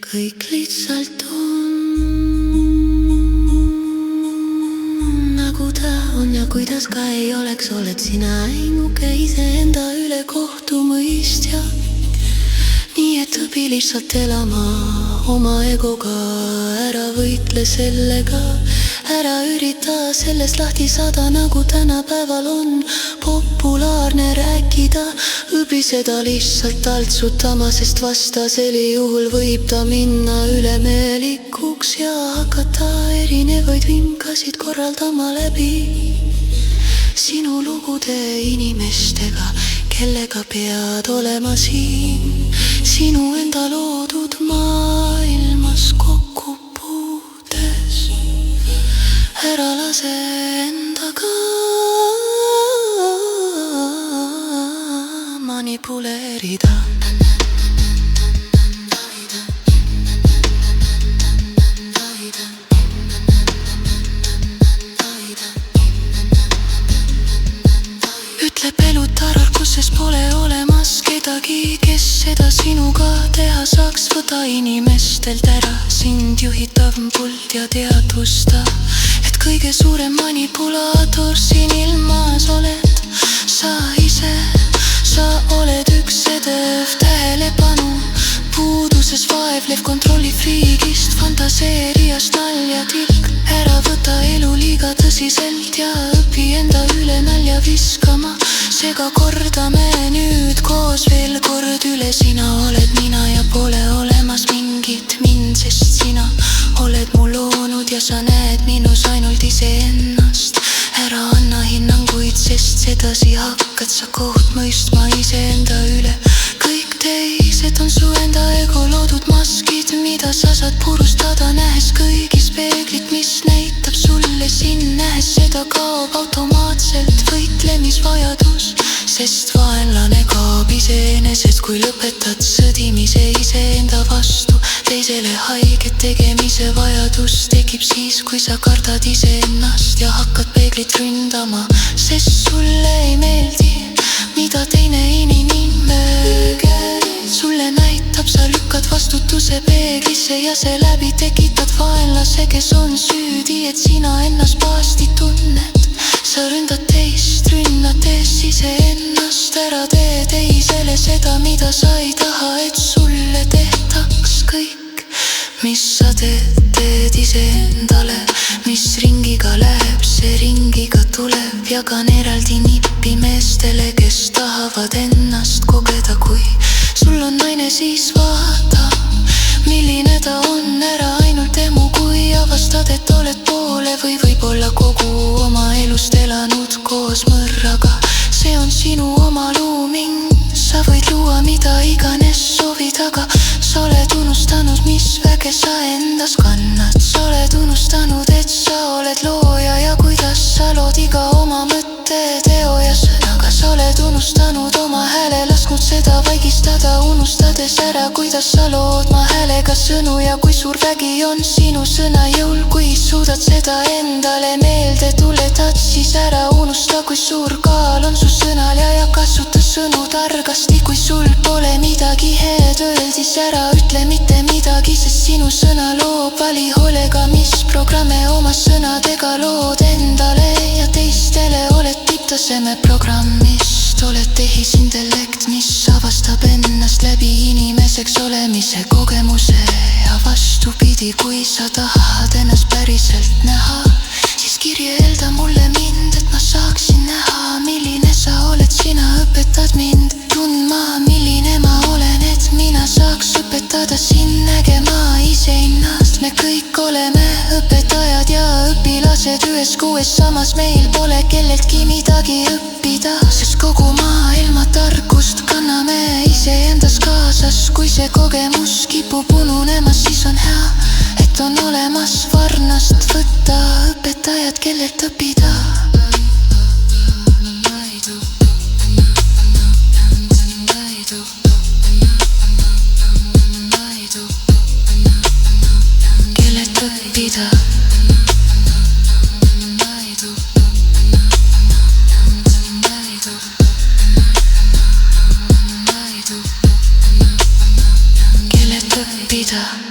kõik lihtsalt on, nagu ta on ja kuidas ka ei oleks, oled sina ainuke iseenda üle kohtumõistja. Nii et õpi lihtsalt elama oma egoga, ära võitle sellega, ära ürita sellest lahti saada, nagu tänapäeval on populaarne rääkida. Õpi seda lihtsalt taltsutama, sest vastasel juhul võib ta minna ülemeelikuks ja hakata erinevaid vinkasid korraldama läbi sinu lugude inimestega, kellega pead olema siin sinu enda loodud maailmas kokkupuudes. Ära lase endaga manipuleerida. Ütleb elutarv, kus sest pole olemas kedagi, kes seda sinuga teha saaks. Võta inimestelt ära sind juhitav pult ja teadvusta, et kõige suurem manipulaator siin ilmas oled sa ise. Sa oled üks edev tähelepanu puuduses vaevlev kontrollifriigist, fantaseerijast naljatilk. Ära võta elu liiga tõsiselt ja õpi enda üle nalja viskama. Seega kordame nüüd koos veel kord üle. Sina oled mina ja pole olemas mingit mind, sest sina oled mu loonud ja sa näed minus ainult iseennast. Ära anna hinnanguid, sest sedasi hakkad sa kohut mõistma iseenda üle. Kõik teised on su enda ego loodud maskid, mida sa saad purustada, nähes kõigis peeglit, mis näitab sulle sind. Nähes seda kaob automaatselt võitlemisvajadus, sest vaenlane kaob iseenesest, kui lõpetad sõdimise iseenda vastu. Teisele haiget tegemise vajadus tekib siis, kui sa kardad iseennast ja hakkad peeglit ründama, sest sulle ei meeldi, mida teine inimene sulle näitab. Sa lükkad vastutuse peeglisse ja seeläbi tekitad vaenlase, kes on süüdi, et sina ennast paasti tunned. Sa ründad teist, rünnates iseennast. Ära tee teisele seda, mida sa ei taha, et sulle tehtaks. Kõik, mis sa teed iseendale, mis ringiga läheb, see ringiga tuleb. Jagan eraldi nippi meestele, kes tahavad ennast kogeda. Kui sul on naine, siis vaata, milline ta on. Ära ainult emu, kui avastad, et oled poole või võib-olla kogu oma elust elanud koos mõrraga. See on sinu oma looming, sa võid luua mida iganes soovid, aga sa oled unustanud, mis väge sa endas kannad. Sa oled unustanud, et sa oled looja ja kuidas sa lood iga oma mõtte, teo ja sõnaga. Sa oled unustanud oma hääle, lasknud seda vaigistada, unustades ära, kuidas sa lood ma häälega sõnu ja kui suur vägi on sinu sõna jõul. Kui suudad seda endale meelde tuletad, siis ära unusta, kui suur kaal on su sõnal ja kasuta sõnu targasti. Kui sul pole midagi head öelda, siis ära ütle mitte midagi, sest sinu sõna loob. Vali hoolega, mis programme oma sõnadega lood endale ja teistele. Oled tipptaseme programmist, oled tehisintellekt, mis avastab ennast läbi inimeseks olemise kogemuse. Ja vastupidi, kui sa tahad ennast päriselt näha, siis kirjelda mulle mind, et ma saaksin näha, milline sa oled. Sina õpetad mind tundma, milline ma olen, et mina saaks õpetada sind nägema iseennast. Me kõik oleme õpetajad ja õpilased üheskoos, samas meil pole kelleltki midagi õppida, sest kogu maailma tarkust kanname iseendas kaasas. Kui see kogemus kipub ununema, siis on hea, et on olemas varnast võtta õpetajad, kellelt õppida. Kellelt õppida. Kellelt õppida.